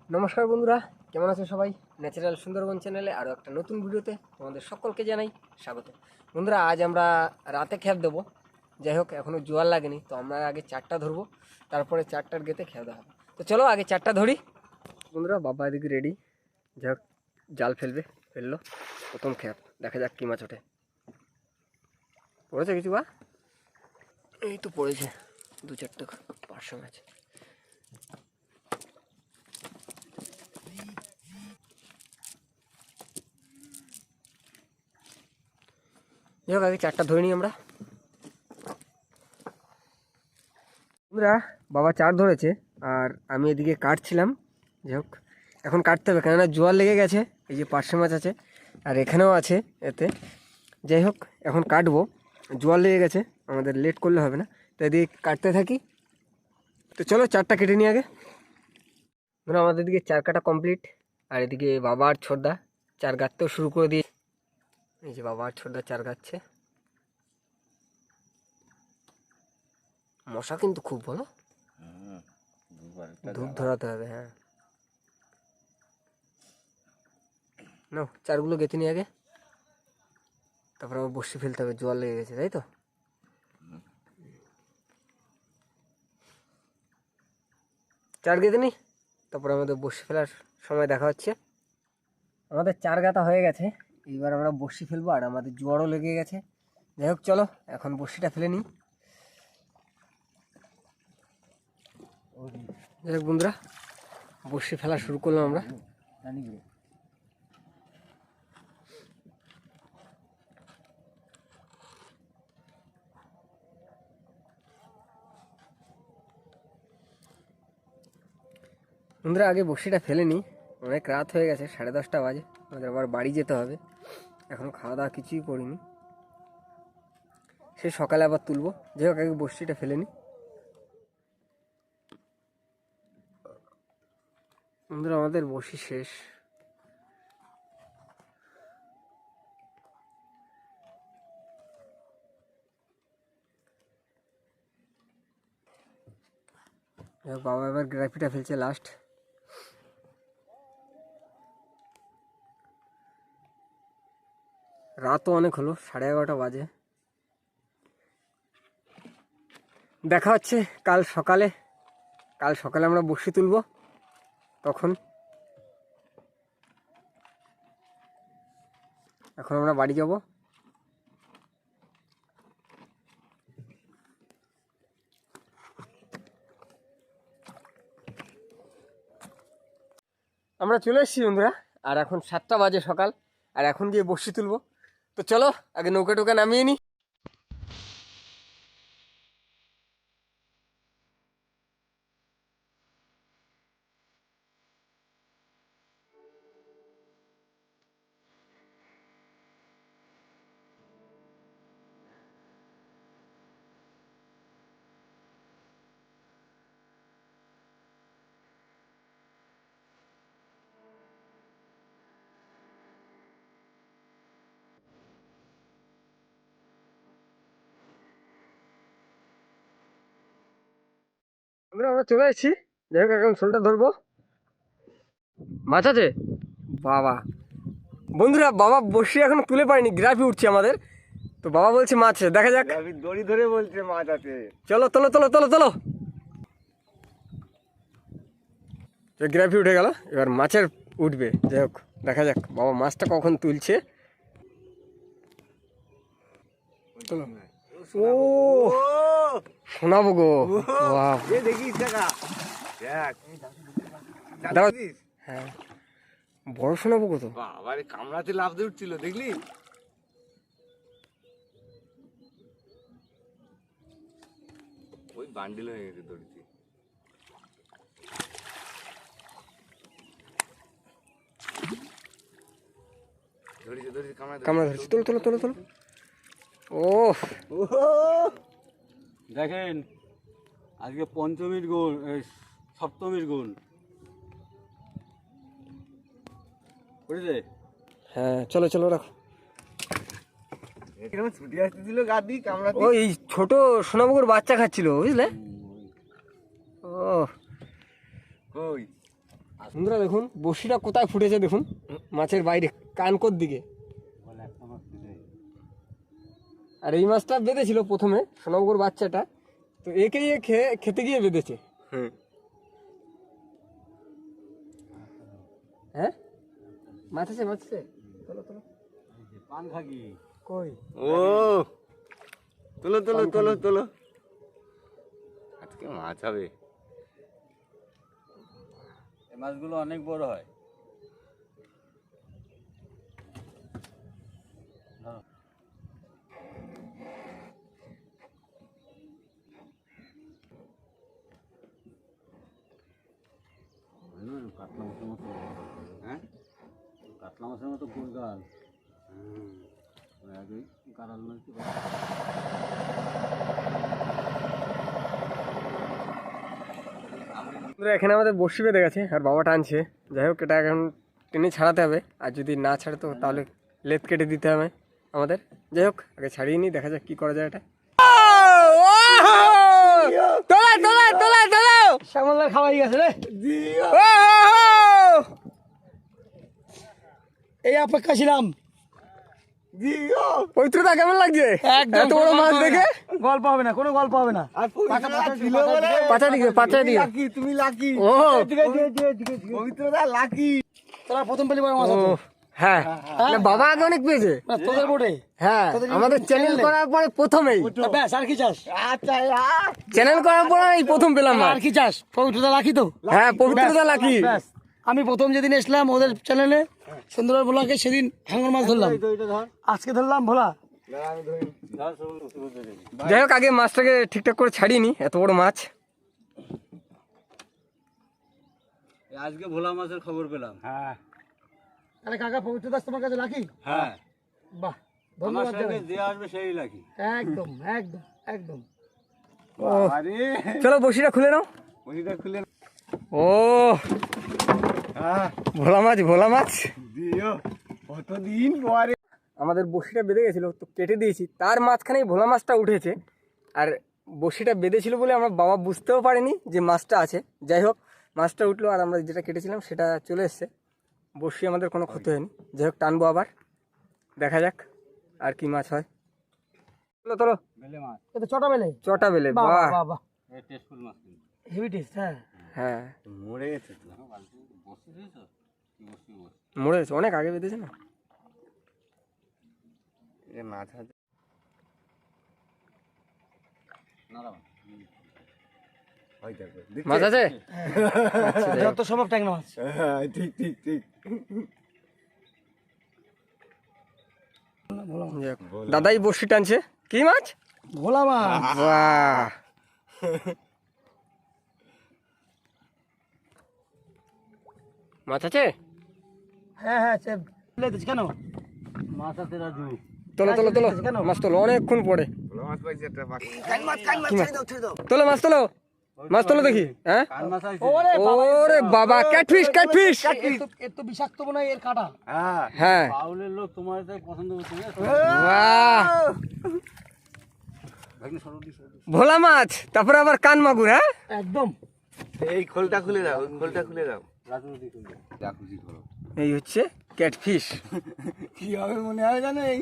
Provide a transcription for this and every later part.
নমস্কার বন্ধুরা, কেমন আছো সবাই? ন্যাচারাল সুন্দরবন চ্যানেলে আরও একটা নতুন ভিডিওতে তোমাদের সকলকে জানাই স্বাগত। বন্ধুরা, আজ আমরা রাতে খ্যাপ দেবো। যাই হোক, এখনও জোয়ার লাগেনি, তো আমরা আগে চারটা ধরবো, তারপরে চারটার গেতে খ্যাপ দেওয়া হবে। তো চলো আগে চারটা ধরি। বন্ধুরা, বাবা এদিকে রেডি। যাই হোক, জাল ফেললো প্রথম খ্যাপ। দেখা যাক কী মাছ ওঠে। পড়েছে কিছু? বা এই তো পড়েছে দু চারটে পার্শে মাছ। যাই হোক, আগে চারটা ধরে নিই আমরা। বন্ধুরা, বাবা চার ধরেছে আর আমি এদিকে কাটছিলাম। যাই হোক, এখন কাটতে হবে, কেননা জোয়ার লেগে গেছে। এই যে পার্শে মাছ আছে আর এখানেও আছে এতে। যাই হোক, এখন কাটবো, জোয়ার লেগে গেছে, আমাদের লেট করলে হবে না। তো এদিকে কাটতে থাকি। তো চলো চারটা কেটে নিই আগে। ধরো আমাদের দিকে চার কাটা কমপ্লিট, আর এদিকে বাবা আর ছোটদা চার গাঁততেও শুরু করে দিয়ে। এই যে বাবা আর ছোটদা চার গাচ্ছে। মশা কিন্তু খুব বলো, ধূপ ধরাতে হবে। হ্যাঁ, নাও চারগুলো গেঁথে নিয়ে আগে, তারপর আবার বসে ফেলতে হবে, জল লেগে গেছে, তাই তো? চার গেঁথে নি, তারপর আমাদের বসে ফেলার সময় দেখা হচ্ছে। আমাদের চার গাঁথা হয়ে গেছে, এইবার আমরা বসি ফেলবো, আর আমাদের জোয়ারও লেগে গেছে। যাই হোক, চলো এখন বসিটা ফেলে নিই। যাই হোক বন্ধুরা, বসি ফেলা শুরু করলাম আমরা। বন্ধুরা, আগে বসিটা ফেলে নিই, অনেক রাত হয়ে গেছে, 10:30 বাজে, আমাদের আবার বাড়ি যেতে হবে। এখনও খাওয়া দাওয়া কিছুই করিনি, সে সকালে আবার তুলবো। যাই হোক, আগে বসিটা ফেলে নিই। বন্ধুরা, আমাদের বসি শেষ। বাবা এবার গ্রাফিটা ফেলছে লাস্ট। রাতও অনেক হলো, 11:30 বাজে। দেখা হচ্ছে কাল সকালে। কাল সকালে আমরা বসি তুলব, তখন। এখন আমরা বাড়ি যাব। আমরা চলে এসেছি বন্ধুরা, আর এখন 7টা বাজে সকাল, আর এখন গিয়ে বসি তুলব। তো চলো আগে নৌকা টোকা নামিয়ে নিই। বন্ধুরা, আমরা চলে এসেছি। যাই হোক, এখন শোলটা ধরবো। মাছ আছে বাবা। বন্ধুরা, বাবা বসি এখন তুলে পারিনি, গ্রাফি উঠছে আমাদের। তো বাবা বলছে মাছ আছে, দেখা যাক। দড়ি ধরে বলছে মাছ আছে। চলো তোলো তোলো তোলো তোলো। গ্রাফি উঠে গেল, এবার মাছের উঠবে। যাই হোক, দেখা যাক বাবা মাছটা কখন তুলছে। ও শোনাবো গো, দেখিস হ্যাঁ বড় শোনাবো গো। তো আবার কামড়াতে লাফ দিয়ে উঠছিল, দেখলি? ওই বান্ডিল হয়ে গেছে দড়িতে। ধরেছে ধরেছে, কামড়া ধরেছে, তোলো তোলো তোলো তোলো। ও দেখেন, আজকে পঞ্চমীর গুণ, সপ্তমীর গুণ বুঝলে? হ্যাঁ, চলো চলো রাখো। ছুটি আসতেছিল গা দিয়ে কামড়াতে। ও এই ছোট সোনাবুকুর বাচ্চা খাচ্ছিল, বুঝলে? ও কই বন্ধুরা দেখুন বড়শিটা কোথায় ফুটেছে দেখুন, মাছের বাইরে কানকোর দিকে। আর এই মাছটা বেঁধেছিল প্রথমে সোনামুখর বাচ্চাটা, তো একে খেতে গিয়ে বেঁধেছে। হ্যাঁ মাছ আছে, মাছ আছে, চলো চলো। পান খাকি কই ও তোলো তোলো তোলো তোলো, আজকে মাছ হবে। এই মাছগুলো অনেক বড় হয়। কাতলা মাছের মতো, হ্যাঁ কাতলা মাছের মতো গোলগাল। আগেই গাড়াল মাছ এখানে আমাদের বড়শি বেঁধে গেছে আর বাবা টানছে। যাই হোক এটা এখন টেনে ছাড়াতে হবে, আর যদি না ছাড়ে তো তাহলে লেদ কেটে দিতে হবে আমাদের। যাই হোক আগে ছাড়িয়ে নিই, দেখা যাক কি করা যায় এটা। শ্যামলার খাওয়াই গেছে রে, এই অপেক্ষা ছিলাম। পবিত্রতা কেমন লাগছে এত বড় মাছ দেখে? গল্প হবে না, কোনো গল্প হবে না। পাচা দিকে পাচা দিকে তুমি লাকি, ও পবিত্রতা লাকি। তোরা প্রথম পেলি বড় মাছ। হ্যাঁ না, বাবা আগে অনেক পেয়েছে তোদের বোটে। হ্যাঁ আমাদের চ্যানেল করার পরে প্রথমেই। ব্যাস আর কি চাস? আচ্ছা চ্যানেল করার পরে এই প্রথম পেলাম মাছ। আর কি চাস? পবিত্রতা লাকি তো। হ্যাঁ পবিত্রতা লাকি। ব্যাস আমি প্রথম যেদিন এসলাম ওদের চ্যানেলে সুন্দর ভোলাকে, সেদিন হাঙ্গর মাছ ধরলাম, আজকে ধরলাম ভোলা। যাই হোক আগে মাছটাকে ঠিকঠাক করে ছাড়িয়ে নি, এত বড় মাছ। আজকে ভোলা মাছের খবর পেলাম। হ্যাঁ আরে কাকা পবিত্রতা তোমার কাছে লাকি? হ্যাঁ বাহ ধন্যবাদ। যে আসবে সেই লাকি। একদম একদম একদম। আরে চলো বড়শিটা খুলে নাও। বড়িটা খুলে ও ভোলা মাছ, ভোলা মাছ দিও কতদিন পরে। আমাদের বড়শিটা বেঁধে গেছিল তো কেটে দিয়েছি, তার মাঝখানেই ভোলা মাছটা উঠেছে। আর বড়শিটা বেঁধেছিল বলে আমার বাবা বুঝতেও পারেনি যে মাছটা আছে। যাই হোক মাছটা উঠলো আর আমরা যেটা কেটেছিলাম সেটা চলে এসছে। বড়শি আমাদের কোনো ক্ষতি হয়নি। যাই হোক টানবো আবার, দেখা যাক আর কি মাছ হয়। চলো চলো। বেলে মাছ, এটা চটা বেলে, চটা বেলে। বাহ বাহ বাহ, এই টেস্টফুল মাছ, হেভি টেস্ট। হ্যাঁ হ্যাঁ মরে গেছে তো। বসে দিয়েছো কি? বসে মরে গেছে, অনেক আগে বেঁধেছে না। এ মাছ আছে না দাও ওই দেখো, মাছ আছে যত সম্ভব ট্যাংরা মাছ। হ্যাঁ ঠিক ঠিক ঠিক। যাক, দাদাই বড়শি টানছে। কি মাছ? ভোলা মাছ। বাহ মাছ আছে? হ্যাঁ হ্যাঁ সে কেন মাছ আছে রাজু। তোলো তোলো তোলো মাছ তোলো, অনেকক্ষণ পরে মাছ পাইছে একটা বাকি। তোলো মাছ তোলো, মাছ তোলো দেখি। হ্যাঁ কান মাছ আছে। ওরে বাবা, ক্যাটফিশ ক্যাটফিশ। এর তো বিষাক্ত মনে হয় এর কাটা। হ্যাঁ হ্যাঁ পাউলের লোক তোমার এটাই পছন্দ করতে। বাহ ভোলা মাছ, তারপরে আবার কান মাগুর। হ্যাঁ একদম। এই খোলটা খুলে দাও, ওই খোলটা খুলে দাও। এই হচ্ছে ক্যাটফিশ। কি হবে মনে হয় জানো? এই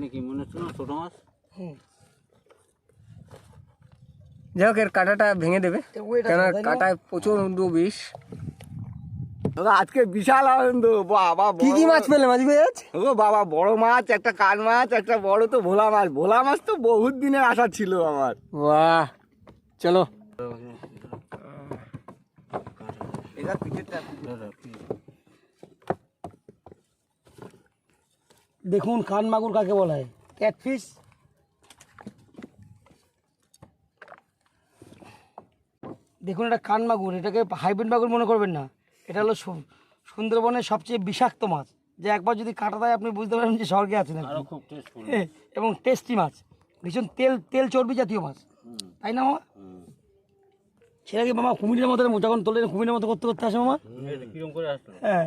নাকি মনে হচ্ছে না ছোট মাছ। যাই হোক এর কাঁটাটা ভেঙে দেবে, কেন কাঁটায় প্রচুর বিষ। আজকে বিশাল আনন্দ বাবা। কি কি মাছ পেলে মাঝি ভাই আজ? ও বাবা, বড় মাছ, একটা কান মাছ, একটা বড় তো ভোলা মাছ। ভোলা মাছ তো বহুত দিনের আশা ছিল আমার। বাহ চলো। এটা পিঠেরটা। দেখুন কান মাগুর কাকে বলা হয়, ক্যাটফিশ। দেখুন এটা কান মাগুর, এটাকে হাইব্রিড মাগুর মনে করবেন না। এটা হলো সুন্দরবনের সবচেয়ে বিষাক্ত মাছ, যে একবার যদি কাটা দেয় আপনি বুঝতে পারবেন যে স্বর্গে আছেন। এবং টেস্টি মাছ, ভীষণ তেল চর্বি জাতীয় মাছ, তাই না মামা? সেটা কি মামা কুমিরের মতো যখন তোলেন কুমিরের মতো করতে করতে আসে মামা? কিরকম করে আসতো? হ্যাঁ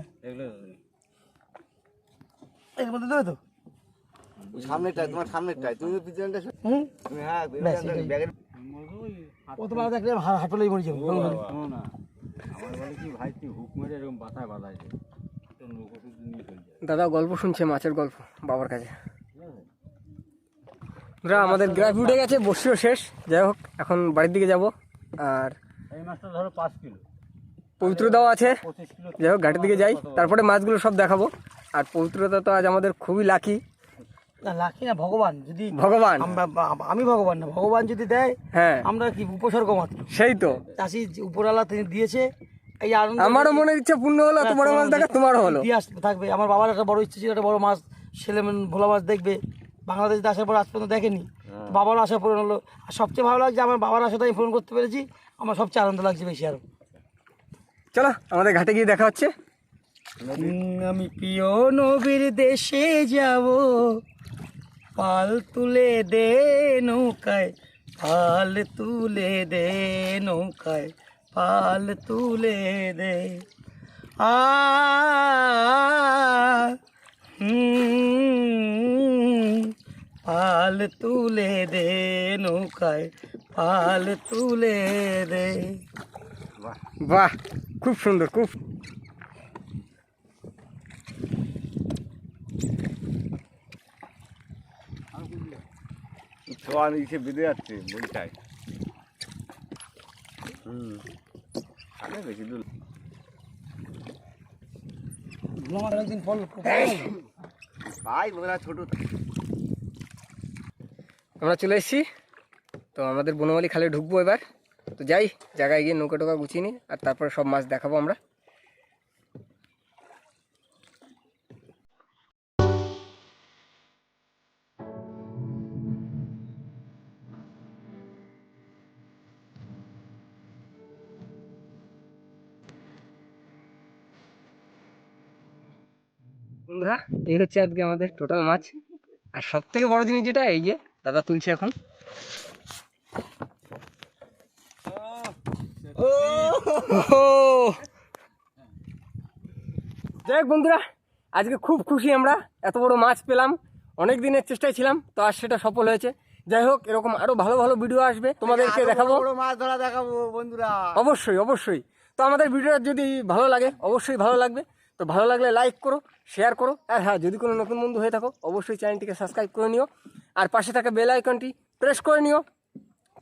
এর মধ্যে দেবে তো সামনেটায়, তোমার সামনেটায়, তুমি পিছনটা। হুম হ্যাঁ ব্যাগের প্রথমবার দেখলে হাটলেই মরে যাবো। দাদা গল্প শুনছে, মাছের গল্প বাবার কাছে। দাদা আমাদের গ্রাফ উঠে গেছে, বসিও শেষ। যাই হোক এখন বাড়ির দিকে যাব। আর এই মাছটা ধরো 5 কিলো, পবিত্রদাও আছে। 25 কিলো। যাই হোক গাড়ির দিকে যাই, তারপরে মাছগুলো সব দেখাবো। আর পবিত্রদা তো আজ আমাদের খুবই লাকি। না লাকি না, ভগবান যদি ভগবান, আমি ভগবান না, ভগবান যদি দেয় হ্যাঁ আমরা কি উপসর্গ মাত্র। সেই তো, চাষি উপরওয়ালা তিনি দিয়েছে, এই আনন্দ আমারও মনের ইচ্ছা পূর্ণ হলো, তোমার মাছ দেখা তোমারও হলো। ইতিহাস থাকবে। আমার বাবার একটা বড় ইচ্ছে ছিল, একটা বড় মাছ ছেলে ভোলা মাছ দেখবে, বাংলাদেশ আসার পর আজ পর্যন্ত দেখেনি। তো বাবারও আশা পূরণ হলো। আর সবচেয়ে ভালো লাগছে আমার বাবার আশাটা আমি পূরণ করতে পেরেছি, আমার সবচেয়ে আনন্দ লাগছে বেশি আরো। চলো আমাদের ঘাটে গিয়ে দেখা হচ্ছে। আমি প্রিয় নবীর দেশে যাব, পাল তুলে দে নৌকায়, পাল তুলে দে নৌকায়, পাল তুলে দে। আ পাল তুলে দে নৌকায়, পাল তুলে দে। বাহ, খুব সুন্দর, খুব। ছোয়া নিচে বেঁধে যাচ্ছে বইটায়। আরে বেশি দূর আমার একদিন ফল ভাই বোরা ছোট। আমরা চলে এসেছি, তো আমাদের বনমালী খালে ঢুকবো এবার। তো যাই, জায়গায় গিয়ে নৌকা টোকা গুছিয়ে নিই, আর তারপরে সব মাছ দেখাবো আমরা। বন্ধুরা এই হচ্ছে আজকে আমাদের টোটাল মাছ। আর সব থেকে বড় জিনিস যেটা, এই যে দাদা তুলছে এখন। যাই হোক বন্ধুরা, আজকে খুব খুশি আমরা, এত বড় মাছ পেলাম। অনেক দিনের চেষ্টায় ছিলাম, তো আজ সেটা সফল হয়েছে। যাই হোক এরকম আরো ভালো ভালো ভিডিও আসবে, তোমাদেরকে দেখাবো। বড় মাছ ধরা দেখাবো বন্ধুরা। অবশ্যই অবশ্যই। তো আমাদের ভিডিওটা যদি ভালো লাগে, অবশ্যই ভালো লাগবে। তো ভালো লাগলে লাইক করো, শেয়ার করো। আর হ্যাঁ, যদি কোনো নতুন বন্ধু হয়ে থাকো অবশ্যই চ্যানেলটিকে সাবস্ক্রাইব করে নিও, আর পাশে থাকা বেল আইকনটি প্রেস করে নিও।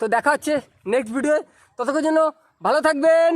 তো দেখা হচ্ছে নেক্সট ভিডিও, ততক্ষণ জন্য ভালো থাকবেন।